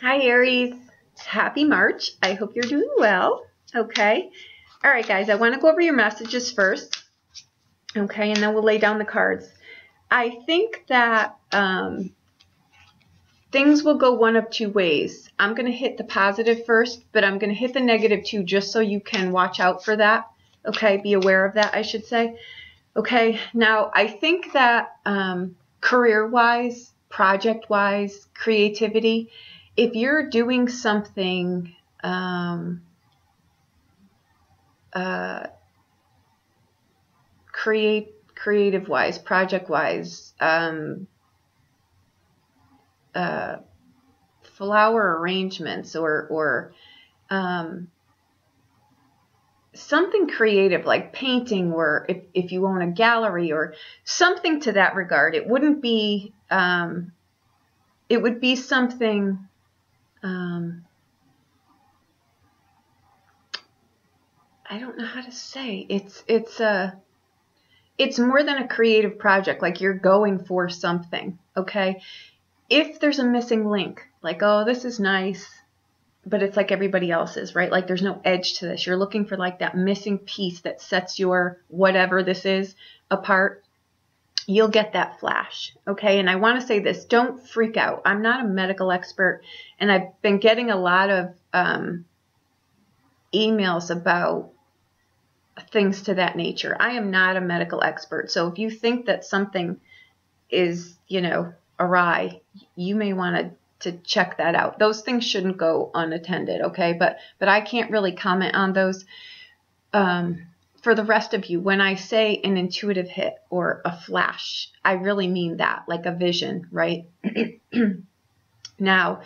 Hi, Aries. Happy March. I hope you're doing well. Okay. All right, guys, I want to go over your messages first. Okay, and then we'll lay down the cards. I think that things will go one of two ways. I'm going to hit the positive first, but I'm going to hit the negative too, just so you can watch out for that. Okay, be aware of that, I should say. Okay, now I think that career-wise, project-wise, creativity, if you're doing something creative-wise, project-wise, flower arrangements or something creative like painting, or if you own a gallery or something to that regard, it wouldn't be, it would be something, I don't know how to say, it's more than a creative project, like you're going for something, okay? If there's a missing link, like, oh, this is nice, but it's like everybody else's, right? Like there's no edge to this. You're looking for like that missing piece that sets your whatever this is apart. You'll get that flash, okay? And I want to say this, don't freak out. I'm not a medical expert, and I've been getting a lot of emails about things to that nature. I am not a medical expert, so if you think that something is, awry, you may want to check that out. Those things shouldn't go unattended, okay? But I can't really comment on those. For the rest of you, when I say an intuitive hit or a flash, I really mean that, like a vision, right? Now,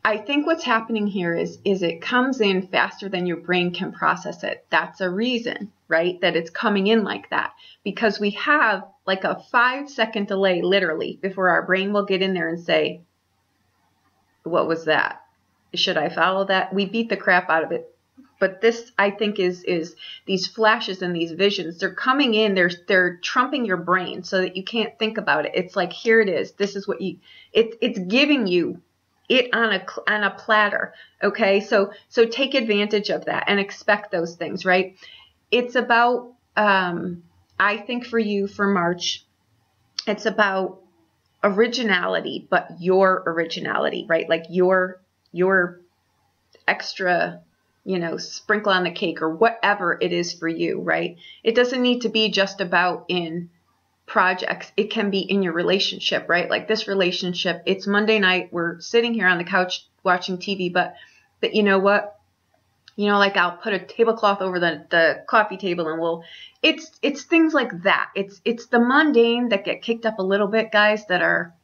I think what's happening here is it comes in faster than your brain can process it. That's a reason, right, that it's coming in like that, because we have like a 5-second delay, literally, before our brain will get in there and say, what was that? Should I follow that? We beat the crap out of it. But this, I think, is these flashes and these visions. They're coming in. They're trumping your brain so that you can't think about it. It's like, here it is. This is what you. It's giving you it on a platter. Okay, so take advantage of that and expect those things. Right? It's about. I think for you for March, it's about originality, but your originality, right? Like your extra, sprinkle on the cake or whatever it is for you, right? It doesn't need to be just about in projects. It can be in your relationship, right? Like this relationship, it's Monday night. We're sitting here on the couch watching TV, but you know what? Like I'll put a tablecloth over the coffee table and it's things like that. It's the mundane that get kicked up a little bit, guys, that are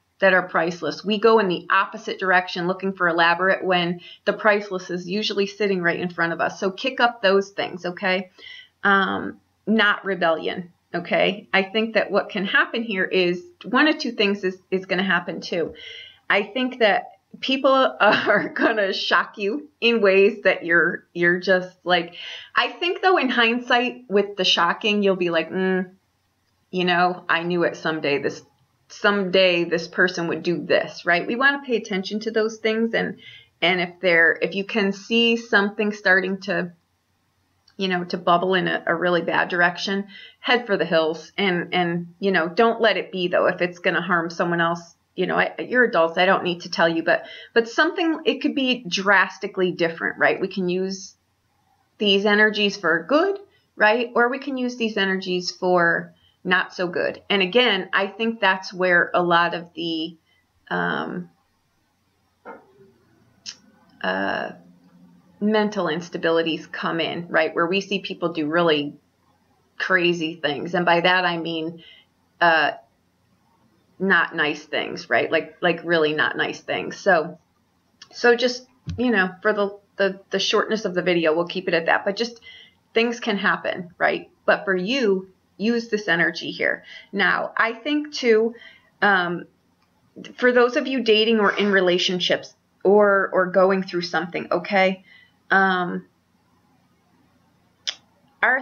priceless. We go in the opposite direction looking for elaborate when the priceless is usually sitting right in front of us. So kick up those things, okay? Not rebellion, okay? I think that what can happen here is one of two things is going to happen too. I think that people are going to shock you in ways that you're just like, I think though in hindsight with the shocking, you'll be like, I knew it someday this person would do this, right? We want to pay attention to those things, and if you can see something starting to to bubble in a really bad direction, head for the hills, and don't let it be though. If it's going to harm someone else, you're adults, I don't need to tell you, but something, it could be drastically different, right? We can use these energies for good, right? Or we can use these energies for not so good. And again, I think that's where a lot of the mental instabilities come in, right? Where we see people do really crazy things. And by that, I mean, not nice things, right? Like really not nice things. So just, for the shortness of the video, we'll keep it at that, but just things can happen, right? But for you, use this energy here. Now, I think too, for those of you dating or in relationships or going through something, okay? Our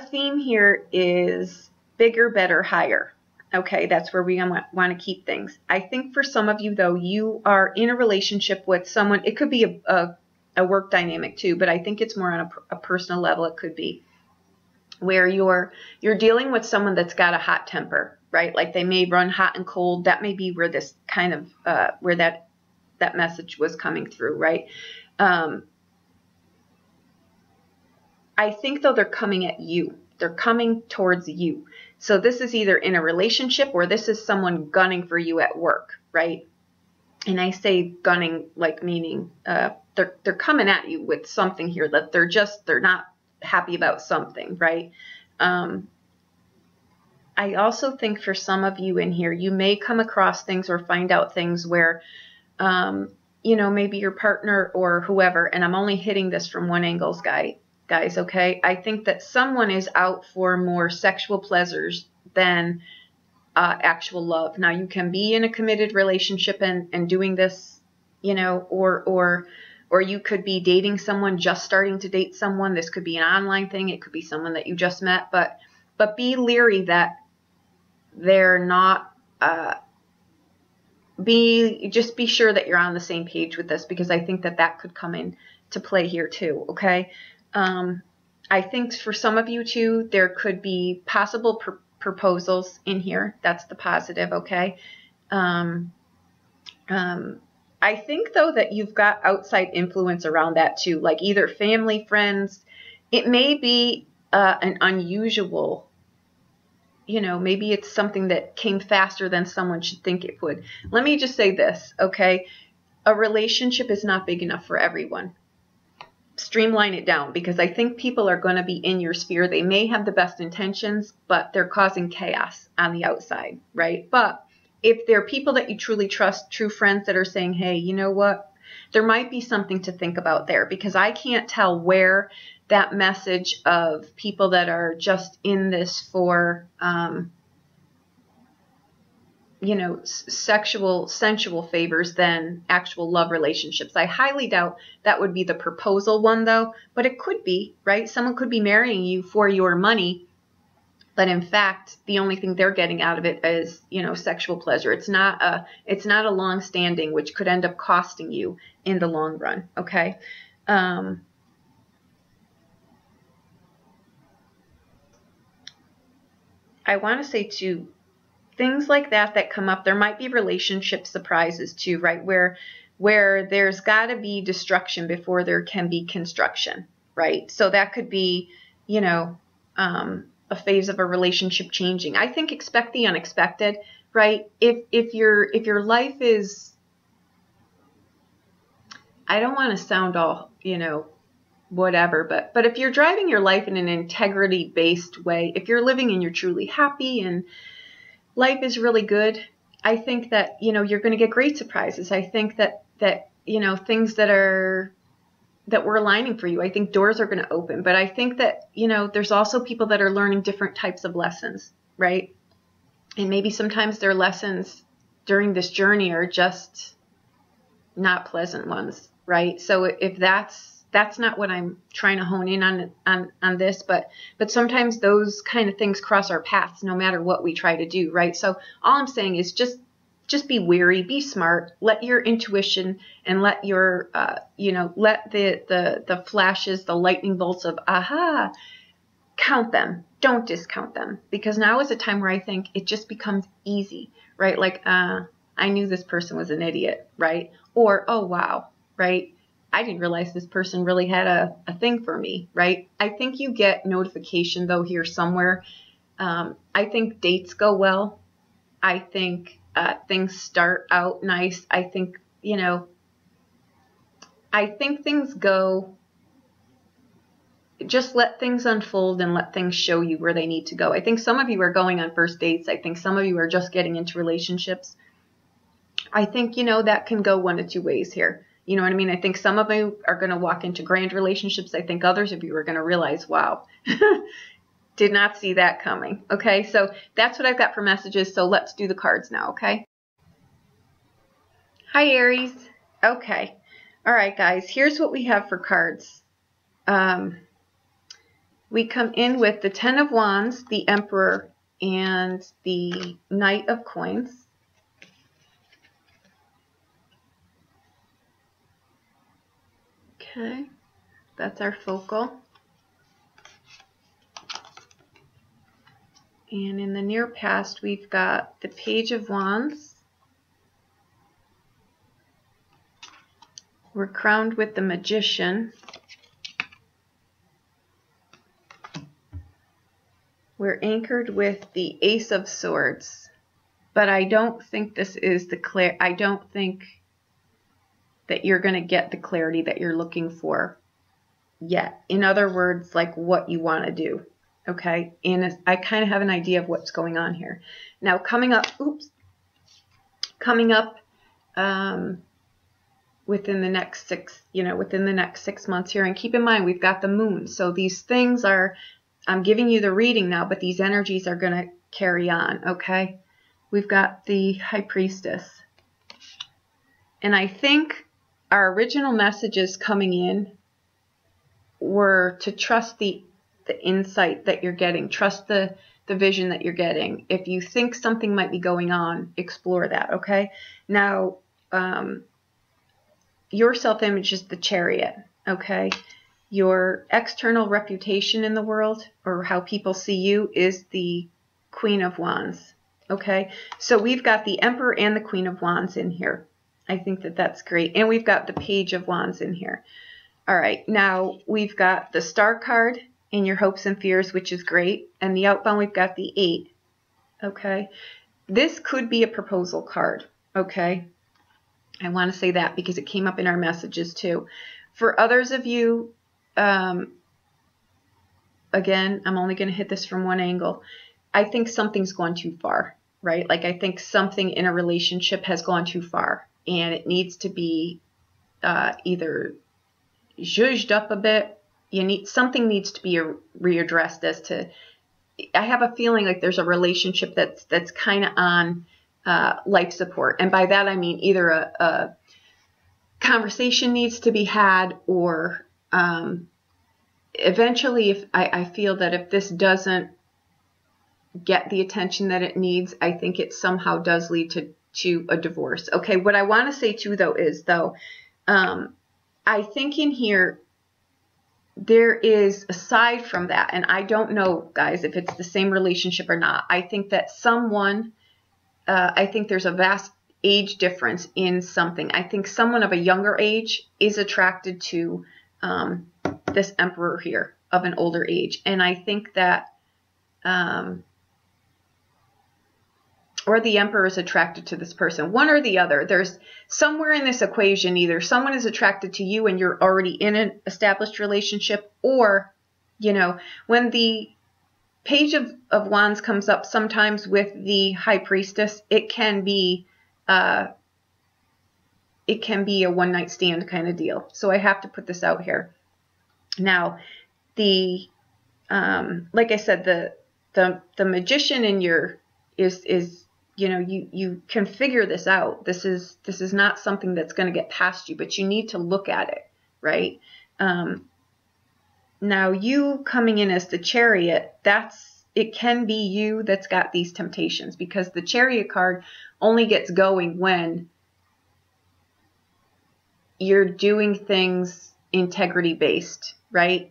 theme here is bigger, better, higher, Okay, that's where we want to keep things. I think for some of you, though, you are in a relationship with someone. It could be a work dynamic too, but I think it's more on a personal level. It could be where you're dealing with someone that's got a hot temper, right? Like they may run hot and cold. That may be where this kind of where that message was coming through, right? I think, though, they're coming at you. They're coming towards you. So this is either in a relationship or this is someone gunning for you at work, right? And I say gunning like meaning they're coming at you with something here that they're not happy about something, right? I also think for some of you in here, you may come across things or find out things where, you know, maybe your partner or whoever, and I'm only hitting this from one angle, guys, okay? I think that someone is out for more sexual pleasures than actual love. Now, you can be in a committed relationship and doing this, you know, or you could be dating someone, just starting to date someone. This could be an online thing. It could be someone that you just met, but be leery that they're not, just be sure that you're on the same page with this, because I think that could come in to play here too. Okay. I think for some of you too, there could be possible proposals in here. That's the positive. Okay. I think, though, that you've got outside influence around that too, like either family, friends. It may be an unusual, you know, maybe it's something that came faster than someone should think it would. Let me just say this, okay? A relationship is not big enough for everyone. Streamline it down, because I think people are going to be in your sphere. They may have the best intentions, but they're causing chaos on the outside, right? But if they're people that you truly trust, true friends that are saying, hey, you know what, there might be something to think about there, because I can't tell where that message of people that are just in this for, you know, sensual favors than actual love relationships. I highly doubt that would be the proposal one, though, but it could be, right? Someone could be marrying you for your money, but in fact, the only thing they're getting out of it is, you know, sexual pleasure. It's not a long-standing, which could end up costing you in the long run. Okay. I want to say too, things like that come up. There might be relationship surprises too, right? Where there's got to be destruction before there can be construction, right? So that could be, you know, a phase of a relationship changing. I think expect the unexpected, right? If your life is, I don't want to sound all, you know, whatever, but if you're driving your life in an integrity-based way, if you're living and you're truly happy and life is really good, I think that, you know, you're going to get great surprises. I think that you know, things that we're aligning for you, I think doors are going to open. But I think that, you know, there's also people that are learning different types of lessons, right? And maybe sometimes their lessons during this journey are just not pleasant ones, right? So if that's not what I'm trying to hone in on this, but sometimes those kind of things cross our paths no matter what we try to do, right? So all I'm saying is just be wary, be smart, let your intuition and let your, you know, let the flashes, the lightning bolts of aha, count them. Don't discount them, because now is a time where I think it just becomes easy, right? Like, I knew this person was an idiot, right? Or, oh, wow, right? I didn't realize this person really had a thing for me, right? I think you get notification, though, here somewhere. I think dates go well. I think things start out nice. I think, you know, I think things go, just let things unfold and let things show you where they need to go. I think some of you are going on first dates. I think some of you are just getting into relationships. I think, you know, that can go one of two ways here. You know what I mean? I think some of you are going to walk into grand relationships. I think others of you are going to realize, wow, did not see that coming. Okay, so that's what I've got for messages. So let's do the cards now, okay? Hi, Aries. Okay. All right, guys, here's what we have for cards. We come in with the Ten of Wands, the Emperor, and the Knight of Coins. Okay, that's our focal. And in the near past, we've got the Page of Wands. We're crowned with the Magician. We're anchored with the Ace of Swords. But I don't think this is the I don't think that you're going to get the clarity that you're looking for yet. In other words, like what you want to do. Okay, and I kind of have an idea of what's going on here. Now coming up, within the next within the next 6 months here, and keep in mind we've got the Moon, so these things are, I'm giving you the reading now, but these energies are going to carry on. Okay, we've got the High Priestess, and I think our original messages coming in were to trust the insight that you're getting, trust the vision that you're getting. If you think something might be going on, explore that. Okay, now your self-image is the Chariot. Okay, your external reputation in the world, or how people see you, is the Queen of Wands. Okay, so we've got the Emperor and the Queen of Wands in here. I think that that's great, and we've got the Page of Wands in here. All right, now we've got the Star card in your hopes and fears, which is great. And the outbound, we've got the 8. Okay, this could be a proposal card. Okay, I want to say that because it came up in our messages too. For others of you, again, I'm only going to hit this from one angle. I think something's gone too far, right? Like I think something in a relationship has gone too far, and it needs to be either zhuzhed up a bit. Something needs to be readdressed as to, I have a feeling like there's a relationship that's kind of on life support. And by that I mean either a conversation needs to be had, or eventually, if I feel that if this doesn't get the attention that it needs, I think it somehow does lead to a divorce. Okay, what I want to say too though is I think in here there is, aside from that, and I don't know, guys, if it's the same relationship or not. I think that I think there's a vast age difference in something. I think someone of a younger age is attracted to this Emperor here of an older age. And I think that, or the Emperor is attracted to this person, one or the other. There's somewhere in this equation, either someone is attracted to you and you're already in an established relationship, or, when the Page of Wands comes up sometimes with the High Priestess, it can be a one-night stand kind of deal. So I have to put this out here. Now, like I said, the Magician in your is you can figure this out. This is not something that's going to get past you, but you need to look at it, right? Now you coming in as the Chariot, it can be you that's got these temptations, because the Chariot card only gets going when you're doing things integrity based, right?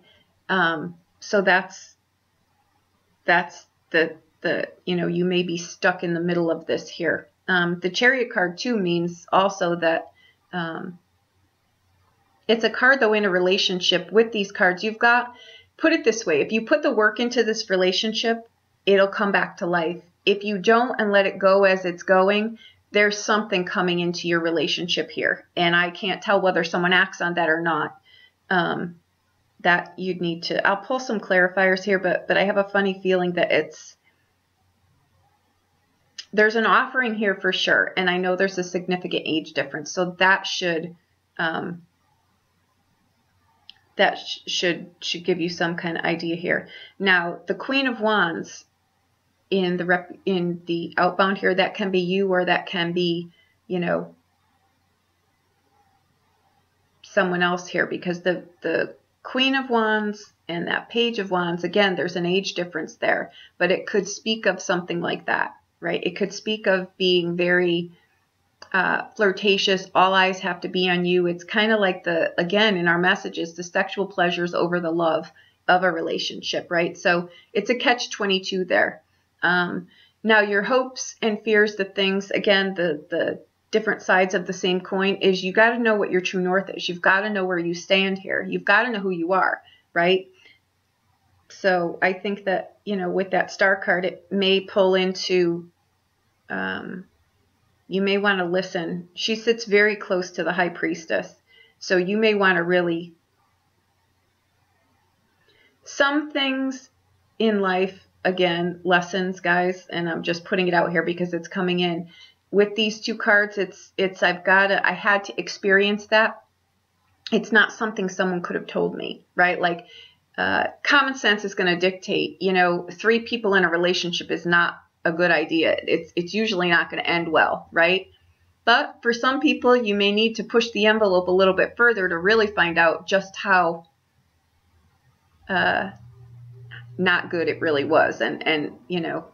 So that's the you may be stuck in the middle of this here. The Chariot card too means also that it's a card though in a relationship. With these cards, you've got, put it this way, if you put the work into this relationship, it'll come back to life. If you don't and let it go as it's going, there's something coming into your relationship here. And I can't tell whether someone acts on that or not. That you'd need to, I'll pull some clarifiers here, but I have a funny feeling that there's an offering here for sure. And I know there's a significant age difference. So that should give you some kind of idea here. Now, the Queen of Wands in the outbound here, that can be you, or that can be, someone else here, because the Queen of Wands and that Page of Wands, again, there's an age difference there, but it could speak of something like that, right? It could speak of being very flirtatious. All eyes have to be on you. It's kind of like again, in our messages, the sexual pleasures over the love of a relationship, right? So it's a catch-22 there. Now your hopes and fears, the things, again, the different sides of the same coin is you got to know what your true north is. You've got to know where you stand here. You've got to know who you are, right? So I think that, you know, with that star card, it may pull into, you may want to listen. She sits very close to the High Priestess. So you may want to really, some things in life, again, lessons, guys, and I'm just putting it out here because it's coming in. With these two cards, I had to experience that. It's not something someone could have told me, right? Like, common sense is going to dictate, you know, 3 people in a relationship is not a good idea. It's usually not going to end well, right? But for some people, you may need to push the envelope a little bit further to really find out just how not good it really was. And you know,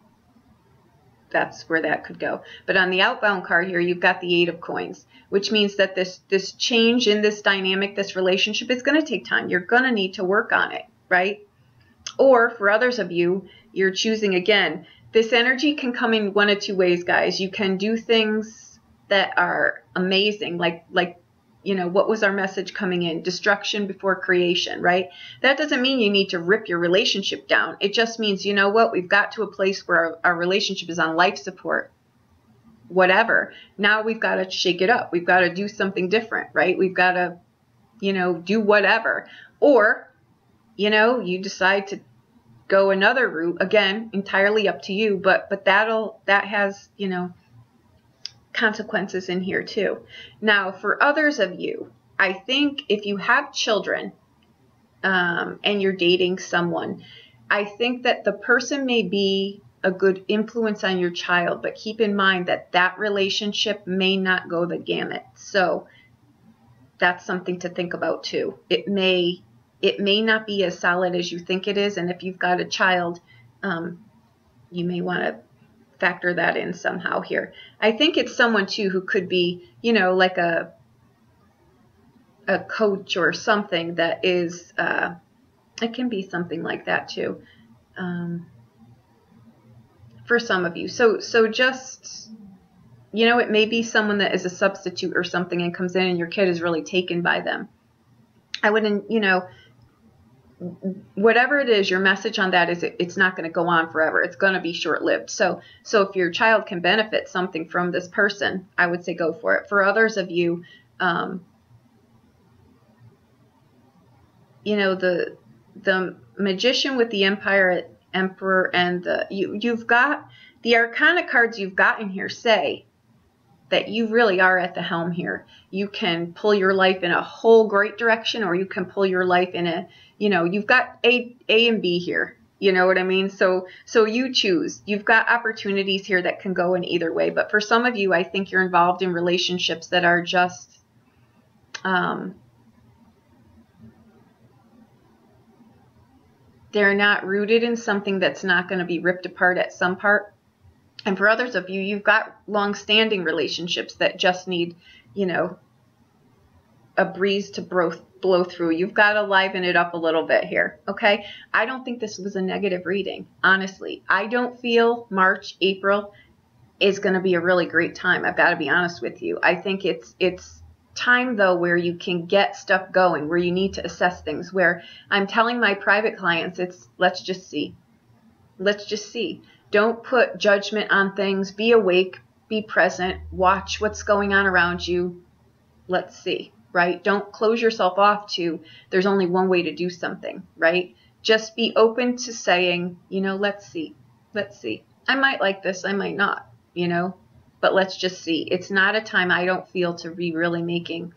that's where that could go. But on the outbound card here, you've got the 8 of Coins, which means that this change in this dynamic, this relationship is going to take time. You're going to need to work on it, right? Or for others of you, you're choosing again. This energy can come in one of 2 ways, guys. You can do things that are amazing, like you know, what was our message coming in? Destruction before creation, right? That doesn't mean you need to rip your relationship down. It just means, you know what, we've got to a place where our relationship is on life support, whatever. Now we've got to shake it up. We've got to do something different, right? We've got to, you know, do whatever. Or, you know, you decide to go another route, again, entirely up to you, but that has, you know, consequences in here too. Now, for others of you, I think if you have children and you're dating someone, I think that the person may be a good influence on your child, but keep in mind that that relationship may not go the gamut. So that's something to think about too. It may not be as solid as you think it is, and if you've got a child, you may want to factor that in somehow here. I think it's someone too who could be, you know, like a coach or something that is, it can be something like that too, for some of you. So just, you know, it may be someone that is a substitute or something and comes in and your kid is really taken by them. I wouldn't, you know, whatever it is, your message on that is it's not going to go on forever. It's going to be short-lived. So if your child can benefit something from this person, I would say go for it. For others of you, you know, the Magician with the Emperor and you've got the Arcana cards you've got in here say that you really are at the helm here. You can pull your life in a whole great direction, or you can pull your life in a, you know, you've got A and B here. You know what I mean? So you choose. You've got opportunities here that can go in either way. But for some of you, I think you're involved in relationships that are just, they're not rooted in something that's not going to be ripped apart at some part. And for others of you, you've got long-standing relationships that just need, you know, a breeze to blow through. You've got to liven it up a little bit here, okay? I don't think this was a negative reading, honestly. I don't feel March, April is going to be a really great time. I've got to be honest with you. I think it's time, though, where you can get stuff going, where you need to assess things, where I'm telling my private clients, let's just see. Let's just see. Don't put judgment on things. Be awake. Be present. Watch what's going on around you. Let's see, right? Don't close yourself off to there's only one way to do something, right? Just be open to saying, you know, let's see. Let's see. I might like this. I might not, you know, but let's just see. It's not a time, I don't feel, to be really making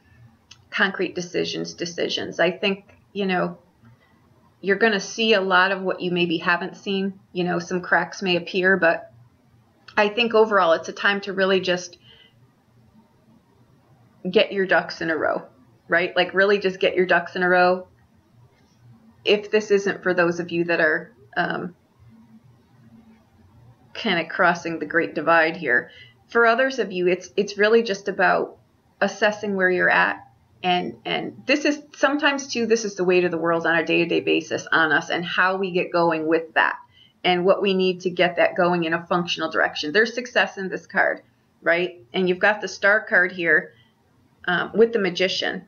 concrete decisions. I think, you know, you're going to see a lot of what you maybe haven't seen. You know, some cracks may appear, but I think overall it's a time to really just get your ducks in a row, right? Like really just get your ducks in a row. if this isn't for those of you that are kind of crossing the great divide here, for others of you, it's really just about assessing where you're at. And this is sometimes too, this is the weight of the world on a day-to-day basis on us, and how we get going with that, and what we need to get that going in a functional direction. There's success in this card, right? And you've got the Star card here with the Magician,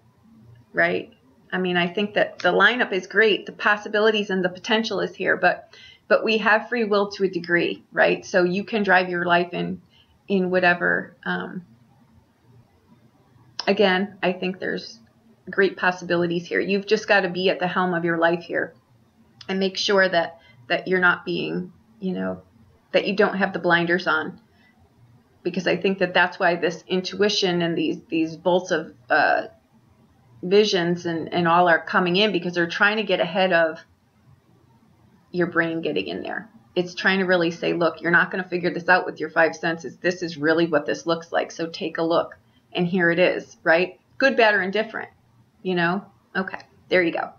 right? I mean, I think that the lineup is great. The possibilities and the potential is here, but we have free will to a degree, right? So you can drive your life in whatever. Again, I think there's great possibilities here. You've just got to be at the helm of your life here, and make sure that you're not being, that you don't have the blinders on, because I think that that's why this intuition and these bolts of visions and all are coming in, because they're trying to get ahead of your brain getting in there. It's trying to really say, look, you're not going to figure this out with your five senses. This is really what this looks like. So take a look. And here it is, right? Good, bad, or indifferent, Okay, there you go.